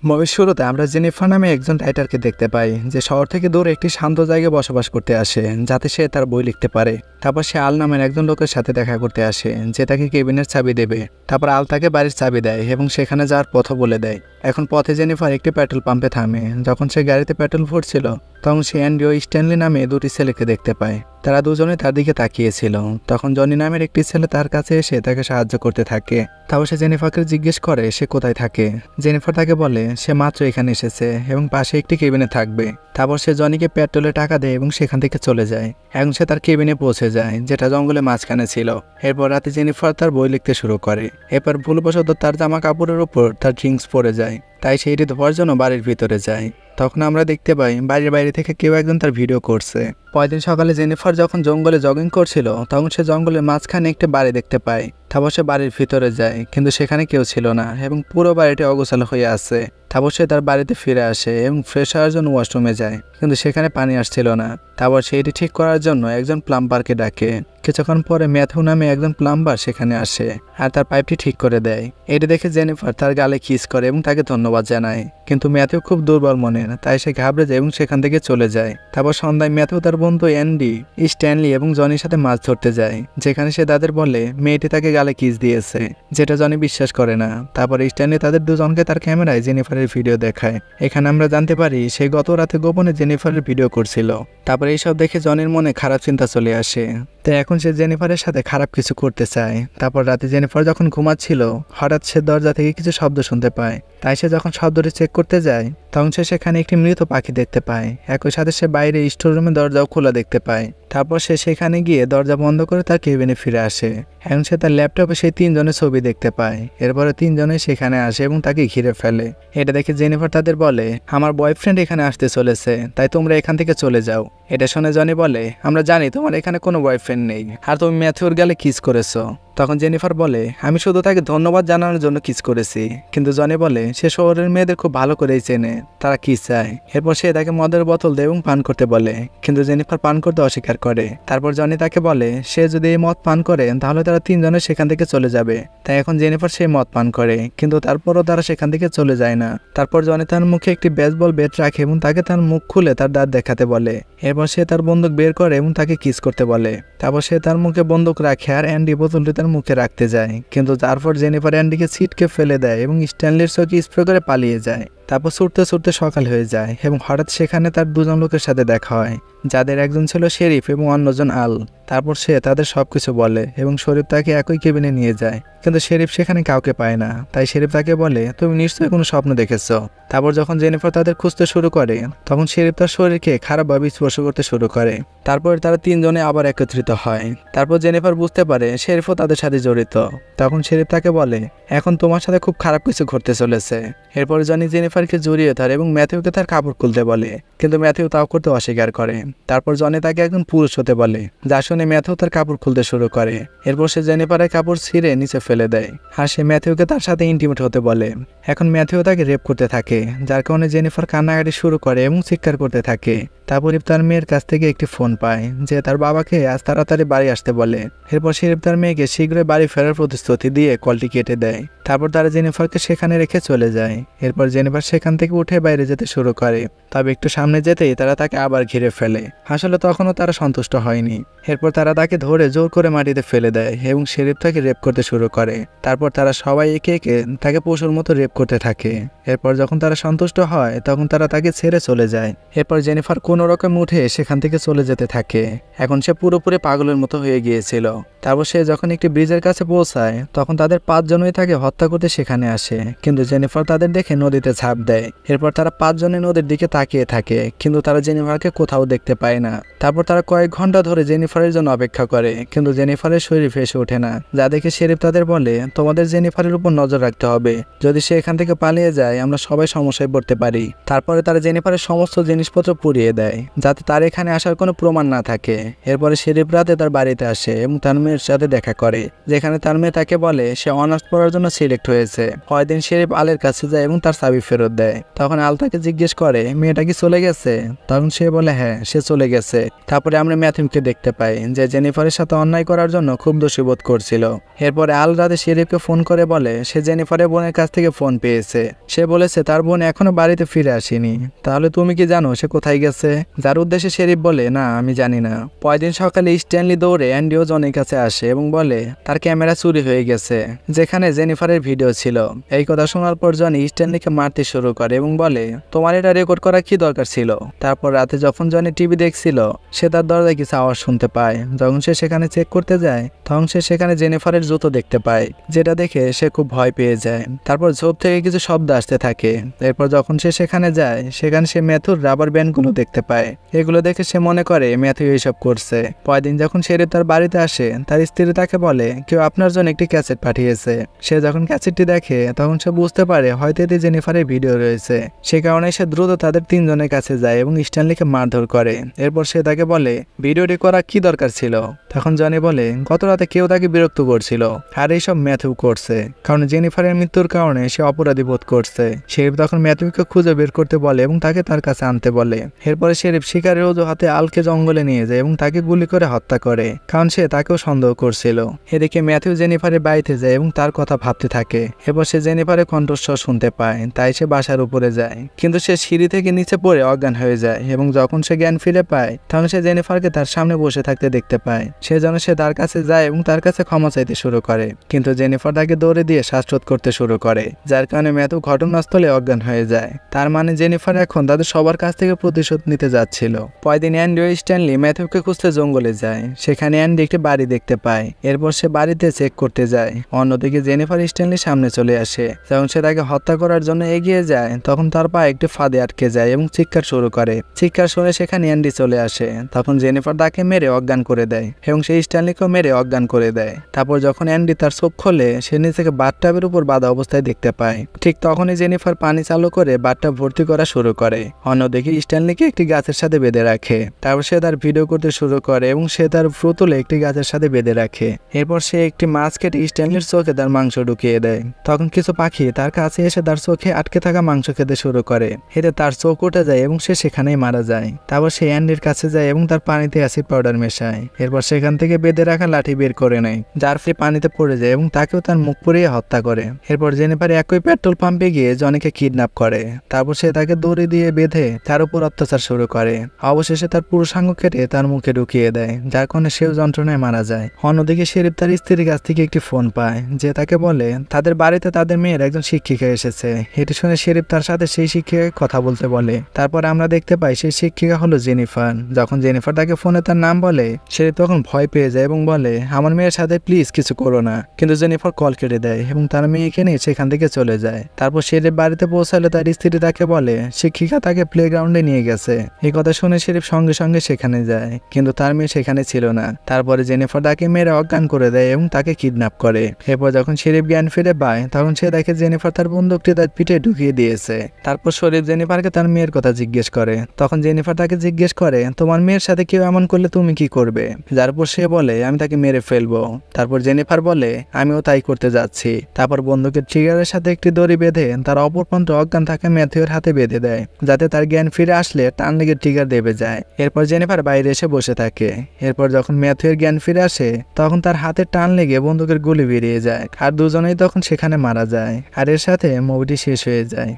মুভির শুরুতে আমরা জেনিফার নামে একজন রাইটারকে দেখতে পাই যে শহর থেকে দূরে একটি শান্ত জায়গায় বসবাস করতে আসে যাতে সে তার বই লিখতে পারে। তারপর সে আল নামের একজন লোকের সাথে দেখা করতে আসে যে তাকে কেবিনের চাবি দেবে। তারপর আল তাকে বাড়ির চাবি দেয় এবং সেখানে যাওয়ার পথও বলে দেয়। এখন পথে জেনিফার একটি পেট্রোল পাম্পে থামে। যখন সে গাড়িতে পেট্রোল ভরছিল তখন সে অ্যান্ডি ও স্ট্যানলি নামে দুটি ছেলেকে দেখতে পায়। তারা দুজনে তার দিকে তাকিয়েছিল। তখন জনি নামের একটি ছেলে তার কাছে এসে তাকে সাহায্য করতে থাকে। তারপর সে জেনিফারকে জিজ্ঞেস করে সে কোথায় থাকে। জেনিফার তাকে বলে সে মাত্র এখানে এসেছে এবং পাশে একটি কেবিনে থাকবে। তারপর সে জনিকে পেট্রোলে টাকা দেয় এবং সেখান থেকে চলে যায়। এখন সে তার কেবিনে পৌঁছে যায় যেটা জঙ্গলের মাঝখানে ছিল। এরপর রাতে জেনিফার তার বই লিখতে শুরু করে। এরপর ভুলবশত তার জামা কাপড়ের উপর তার ড্রিঙ্কস পড়ে যায়, তাই সেইটি ধোয়ার জন্য বাড়ির ভিতরে যায়। তখন আমরা দেখতে পাই বাড়ির বাইরে থেকে কেউ একজন তার ভিডিও করছে। পরদিন সকালে জেনিফার যখন জঙ্গলে জগিং করছিল তখন সে জঙ্গলের মাঝখানে একটি বাড়ি দেখতে পায়। তারপর সে বাড়ির ভিতরে যায় কিন্তু সেখানে কেউ ছিল না এবং পুরো বাড়িটি অগোছালো হয়ে আছে। তারপর সে তার বাড়িতে ফিরে আসে এবং ফ্রেশ হওয়ার জন্য ওয়াশরুমে যায় কিন্তু সেখানে পানি আসছিল না। তারপর সে এটি ঠিক করার জন্য একজন প্লাম্বারকে ডাকে। কিছুক্ষণ পরে ম্যাথিউ নামে একজন প্লাম্বার সেখানে আসে আর তার পাইপটি ঠিক করে দেয়। এটি দেখে জেনিফার তার গালে কিস করে এবং তাকে ধন্যবাদ জানায়। কিন্তু ম্যাথিউ খুব দুর্বল মনের, তাই সে ঘাবড়ে যায় এবং সেখান থেকে চলে যায়। তারপর সন্ধ্যায় ম্যাথিউ তার বন্ধু অ্যান্ডি, স্ট্যানলি এবং জনির সাথে মাছ ধরতে যায়, যেখানে সে তাদের বলে মেয়েটি তাকে গালে কিস দিয়েছে, যেটা জনি বিশ্বাস করে না। তারপর স্ট্যানলি তাদের দুজনকে তার ক্যামেরায় জেনিফারের ভিডিও দেখায়। এখানে আমরা জানতে পারি সে গত রাতে গোপনে জেনিফারের ভিডিও করছিল। তারপর এইসব দেখে জনির মনে খারাপ চিন্তা চলে আসে, তাই এখন সে জেনিফারের সাথে খারাপ কিছু করতে চায়। তারপর রাতে জেনিফার যখন ঘুমাচ্ছিল হঠাৎ সে দরজা থেকে কিছু শব্দ শুনতে পায়। তাই সে যখন শব্দটি চেক করতে যায় তখন সে সেখানে একটি মৃত পাখি দেখতে পায়। একই সাথে সে বাইরে স্টোর রুমের দরজাও খোলা দেখতে পায়। তারপর সে সেখানে গিয়ে দরজা বন্ধ করে তার কেবিনে ফিরে আসে। এখন সে তার ল্যাপটপে সেই তিনজনের ছবি দেখতে পায়। এরপরে তিনজনে সেখানে আসে এবং তাকে ঘিরে ফেলে। এটা দেখে জেনিফার তাদের বলে আমার বয়ফ্রেন্ড এখানে আসতে চলেছে, তাই তোমরা এখান থেকে চলে যাও। এটা শুনে জনি বলে আমরা জানি তোমার এখানে কোনো বয়ফ্রেন্ড নেই আর তুমি ম্যাথিউর গালে কিস করেছো। তখন জেনিফার বলে আমি শুধু তাকে ধন্যবাদ জানানোর জন্য কিস করেছি। কিন্তু জনি বলে সে শহরের মেয়েদের খুব ভালো করেই চেনে, তারা কি চায়। এরপর সে তাকে মদের বোতল দেয় এবং পান করতে বলে, কিন্তু জেনিফার পান করতে অস্বীকার করে। তারপর জনি তাকে বলে সে যদি এই মদ পান করে তাহলে তারা তিনজনে সেখান থেকে চলে যাবে। তাই এখন জেনিফার সেই মদ পান করে, কিন্তু তারপরও তারা সেখান থেকে চলে যায় না। তারপর জনি তার মুখে একটি বেসবল ব্যাট রাখে এবং তাকে তার মুখ খুলে তার দাঁত দেখাতে বলে। এরপর সে তার বন্দুক বের করে এবং তাকে কিস করতে বলে। তারপর সে তার মুখে বন্দুক রাখে আর অ্যান্ডি বোতলটি তার মুখে রাখতে যায়, কিন্তু তারপর জেনিফার অ্যান্ডিকে ছিটকে ফেলে দেয় এবং স্ট্যানলির চোখে স্প্রে করে পালিয়ে যায়। তারপর ছুটতে ছুটতে সকাল হয়ে যায় এবং হঠাৎ সেখানে তার দুজন লোকের সাথে দেখা হয়, যাদের একজন ছিল শেরিফ এবং অন্যজন আল। তারপর সে তাদের সবকিছু বলে এবং শরীফ তাকে একই কেবিনে নিয়ে যায়, কিন্তু শেরিফ সেখানে কাউকে পায় না। তাই শেরিফ তাকে বলে তুমি নিশ্চয়ই কোনো স্বপ্ন দেখেছো। তারপর যখন জেনিফার তাদের খুঁজতে শুরু করে তখন শেরিফ তার শরীরকে খারাপভাবে স্পর্শ করতে শুরু করে। তারপর তারা তিনজনে আবার একত্রিত হয়। তারপর জেনিফার বুঝতে পারে শেরিফও তাদের সাথে জড়িত। তখন শেরিফ তাকে বলে এখন তোমার সাথে খুব খারাপ কিছু ঘটতে চলেছে। এরপর জনি জেনিফারকে জড়িয়ে ধরে এবং ম্যাথিউকে তার কাপড় খুলতে বলে, কিন্তু ম্যাথিউ তাও করতে অস্বীকার করে। তারপর জনি তাকে একজন পুরুষ হতে বলে, যা শুনে ম্যাথিউ তার কাপড় খুলতে শুরু করে। এরপর সে জেনিফারের কাপড় ছিঁড়ে নিচে ফেলে দেয় আর সে ম্যাথিউকে তার সাথে ইন্টিমেট হতে বলে। এখন ম্যাথিউ তাকে রেপ করতে থাকে, যার কারণে জেনিফার কান্নাকাটি শুরু করে এবং চিৎকার করতে থাকে। তারপর তার মেয়ের কাছ থেকে একটি ফোন পায় যে তার বাবাকে আজ তাড়াতাড়ি বাড়ি আসতে বলে। এরপর শেরিফ তার মেয়েকে শীঘ্রই বাড়ি ফেরার প্রতিশ্রুতি দিয়ে কলটি কেটে দেয়। তারপর তারা জেনিফারকে সেখানে রেখে চলে যায়। এরপর জেনিফার সেখান থেকে উঠে বাইরে যেতে শুরু করে, তবে একটু সামনে যেতেই তারা তাকে আবার ঘিরে ফেলে। আসলে তখনও তারা সন্তুষ্ট হয়নি। এরপর তারা তাকে ধরে জোর করে মাটিতে ফেলে দেয় এবং শেরিফ তাকে রেপ করতে শুরু করে। তারপর তারা সবাই একে একে তাকে পশুর মতো রেপ করতে থাকে। এরপর যখন তারা সন্তুষ্ট হয় তখন তারা তাকে ছেড়ে চলে যায়। এরপর জেনিফার কোনো রকম উঠে সেখান থেকে চলে যেতে থাকে। এখন সে পুরোপুরি পাগলের মতো হয়ে গিয়েছিল। তারপর সে যখন একটি ব্রিজের কাছে পৌঁছায় তখন তাদের পাঁচজনই তাকে হত্যা করতে সেখানে আসে, কিন্তু জেনিফার তাদের দেখে নদীতে ঝাঁপ দেয়। এরপর তারা পাঁচজনে নদীর দিকে তাকিয়ে থাকে, কিন্তু তারা জেনিফারকে কোথাও দেখতে পায় না। তারপর তারা কয়েক ঘন্টা ধরে জেনিফারের জন্য অপেক্ষা করে, কিন্তু জেনিফারের শরীর ভেসে ওঠে না, যা দেখে শেরিফ তাদের বলে তোমাদের জেনিফারের উপর নজর রাখতে হবে। যদি সে এখান থেকে পালিয়ে যায় আমরা সবাই সমস্যায় পড়তে পারি। তারপরে তারা জেনিফারের সমস্ত জিনিসপত্র পুড়িয়ে দেয় যাতে তার এখানে আসার কোনো প্রমাণ না থাকে। এরপরে শেরিফ রাতে তার বাড়িতে আসে এবং তার মেয়ের সাথে দেখা করে, যেখানে তার মেয়ে তাকে বলে সে অনার্স পড়ার জন্য সিলেক্ট হয়েছে। পরের দিন শেরিফ আলের কাছে যায় এবং তার চাবি ফেরত দেয়। তখন আল তাকে জিজ্ঞেস করে মেয়েটা কি চলে গেছে? তখন সে বলে হ্যাঁ, সে চলে গেছে। তারপরে আমরা ম্যাথিউকে দেখতে পাই যে জেনিফারের সাথে অন্যায় করার জন্য খুব দোষী বোধ করছিল। এরপরে আল রাতে শেরিফকে ফোন করে বলে সে জেনিফারের বোনের কাছ থেকে ফোন পেয়েছে। সে বলেছে তার বোন এখনো বাড়িতে ফিরে আসেনি। তাহলে তুমি কি জানো সে কোথায় গেছে? যার উদ্দেশ্যে শেরিফ বলে না, আমি জানি না। পরের দিন সকালে স্ট্যানলি দৌড়ে অ্যান্ডি ও জনের কাছে আসে এবং বলে তার ক্যামেরা চুরি হয়ে গেছে, যেখানে জেনিফারের ভিডিও ছিল। এই কথা শোনার পর জনি স্ট্যানলিকে মারতে শুরু করে এবং বলে তোমার এটা রেকর্ড করা কি দরকার ছিল? তারপর রাতে যখন জনি টিভি দেখছিল সে তার দরজায় কিছু আওয়াজ শুনতে পায়। যখন সে সেখানে চেক করতে যায় তখন সে সেখানে জেনিফারের জুতো দেখতে পায়, যেটা দেখে সে খুব ভয় পেয়ে যায়। তারপর ঝোপ থেকে কিছু শব্দ আসতে থাকে। এরপর যখন সে সেখানে যায় সেখানে সে ম্যাথুর রাবার ব্যান্ডগুলো দেখতে পায়। এগুলো দেখে সে মনে করে ম্যাথু এইসব করছে। পরের দিন যখন শেরিফ তার বাড়িতে আসে তার স্ত্রী তাকে বলে কেউ আপনার জন্য একটি ক্যাসেট পাঠিয়েছে। সে যখন ক্যাসেটটি দেখে তখন সে বুঝতে পারে হয়তো এতে জেনিফারের ভিডিও রয়েছে। সে কারণে সে দ্রুত তাদের তিনজনের কাছে যায় এবং স্ট্যানলিকে মারধর করে। এরপর সে তাকে বলে ভিডিওটি করা কি দরকার ছিল? তখন জনি বলে গত রাতে কেউ তাকে বিরক্ত করছিল আর এইসব ম্যাথু করছে, কারণ জেনিফারের মৃত্যুর কারণে সে অপরাধী বোধ করছে। শেরিফ তখন ম্যাথুকে খুঁজে বের করতে বলে এবং তাকে তার কাছে আনতে বলে। এরপরে শেরিফ শিকারের অজুহাতে আলকে জঙ্গলে নিয়ে যায় এবং তাকে গুলি করে হত্যা করে, কারণ সে তাকেও সন্দেহ করছিল। এদিকে ম্যাথু জেনিফারের বাড়িতে যায় এবং তার কথা ভাবতে থাকে। এরপর সে জেনিফারের কণ্ঠস্বর শুনতে পায়, তাই সে বাসার উপরে যায়। কিন্তু সে সিঁড়ি থেকে নিচে পড়ে অজ্ঞান হয়ে যায় এবং যখন সে জ্ঞান ফিরে পায় তখন সে জেনিফারকে তার সামনে বসে থাকতে দেখতে পায়। সেজন্য সে তার কাছে যায় এবং তার কাছে ক্ষমা চাইতে শুরু করে, কিন্তু জেনিফার তাকে দৌড়ে দিয়ে শ্বাসরোধ করতে শুরু করে, যার কারণে ম্যাথু ঘটনাস্থলে অজ্ঞান হয়ে যায়। তার মানে জেনিফার এখন তাদের সবার কাছ থেকে প্রতিশোধ নিতে যাচ্ছিল। পরের দিন অ্যান্ডি ও স্ট্যানলি ম্যাথুকে খুঁজতে জঙ্গলে যায়। সেখানে অ্যান্ডি একটি বাড়ি দেখতে পায়। এরপর সে বাড়িতে চেক করতে যায়। অন্যদিকে জেনিফার স্ট্যানলির সামনে চলে আসে। যখন সে তাকে হত্যা করার জন্য এগিয়ে যায় তখন তার পা একটি ফাঁদে আটকে যায় এবং চিৎকার শুরু করে। চিৎকার শুনে সেখানে অ্যান্ডি চলে আসে। তখন জেনিফার তাকে মেরে অজ্ঞান করে দেয় এবং সেই স্ট্যানলিকেও মেরে অজ্ঞান করে দেয়। তারপর যখন অ্যান্ডি তার চোখ খোলে সে নিজেকে বাথটাবের উপর বাঁধা অবস্থায় দেখতে পায়। ঠিক তখনই জেনিফার পানি চালু করে বাথটাব ভর্তি করা শুরু করে। অন্যদিকে স্ট্যানলিকে একটি গাছের সাথে বেঁধে রাখে। তারপর সে তার ভিডিও করতে শুরু করে এবং সে তার ভ্রু তুলে একটি গাছের সাথে বেঁধে রাখে। এরপর সে একটি মাছ কেটে স্ট্যানলির চোখে তার মাংস ঢুকিয়ে দেয়। তখন কিছু পাখি তার কাছে এসে তার চোখে আটকে থাকা মাংস খেতে শুরু করে। এতে তার চোখ উঠে যায় এবং সে সেখানেই মারা যায়। তারপর সে অ্যান্ডির কাছে যায় এবং তার পানিতে অ্যাসিড পাউডার মেশায়। এরপর সেখান থেকে বেঁধে রাখা লাঠি বের করে নেয়, যার ফলে পানিতে পড়ে যায় এবং তাকেও তার মুখ পুড়িয়ে হত্যা করে। এরপর জেনিফার একই পেট্রোল পাম্পে গিয়ে জনিকে কিডন্যাপ করে। তারপর সে তাকে দড়ি দিয়ে বেঁধে তার উপর অত্যাচার শুরু করে। অবশেষে তার পুরুষাঙ্গ কেটে তার মুখে ঢুকিয়ে দেয়, যার কারণে সেও যন্ত্রণায় মারা যায়। অন্যদিকে শেরিফ তার স্ত্রীর কাছ থেকে একটি ফোন পায়, যে তাকে বলে তাদের বাড়িতে তাদের মেয়ের একজন শিক্ষিকা এসেছে। এটি শুনে শেরিফ তার সাথে সেই শিক্ষিকাকে কথা বলতে বলে। তারপর আমরা দেখতে পাই সেই শিক্ষিকা হলো জেনিফার। যখন জেনিফার তাকে ফোনে তার নাম বলে শেরিফ তখন ভয় পেয়ে যায় এবং বলে আমার মেয়ের সাথে প্লিজ কিছু করো না। কিন্তু জেনিফার কল কেটে দেয় এবং তার মেয়েকে নিয়ে সেখান থেকে চলে যায়। তারপর শেরিফ বাড়িতে পৌঁছালে তার স্ত্রী তাকে বলে শিক্ষিকা তাকে প্লেগ্রাউন্ডে নিয়ে গেছে। এই কথা শুনে শেরিফ সঙ্গে সঙ্গে সেখানে যায়, কিন্তু তার মেয়ে সেখানে ছিল না। তারপরে জেনিফার তাকে মেরে অজ্ঞান করে দেয় এবং তাকে কিডন্যাপ করে। এরপর যখন শেরিফ জ্ঞান ফিরে পায় তখন সে দেখে জেনিফার তার বন্দুকটি তার পিঠে ঢুকিয়ে দিয়েছে। তারপর শরীফ জেনিফারকে তার মেয়ের কথা জিজ্ঞেস করে। তখন জেনিফার তাকে জিজ্ঞেস করে তোমার মেয়ের সাথে কেউ এমন করলে তুমি কি করবে? যার উপর সে বলে আমি তাকে মেরে ফেলবো। তারপর জেনিফার বলে আমিও তাই করতে যাচ্ছি। তারপর বন্দুকের ট্রিগারের সাথে একটি দড়ি বেঁধে তার অপর প্রান্ত অজ্ঞান থাকা ম্যাথিউর হাতে বেঁধে দেয়, যাতে তার জ্ঞান ফিরে আসলে টান লেগে ট্রিগার দেবে যায়। এরপর জেনিফার বাইরে এসে বসে থাকে। এরপর যখন ম্যাথিউর জ্ঞান ফিরে আসে তখন তার হাতে টান লেগে বন্দুকের গুলি বেরিয়ে যায় আর দুজনেই তখন সেখানে মারা যায়। আর এর সাথে মুভিটি শেষ হয়ে যায়।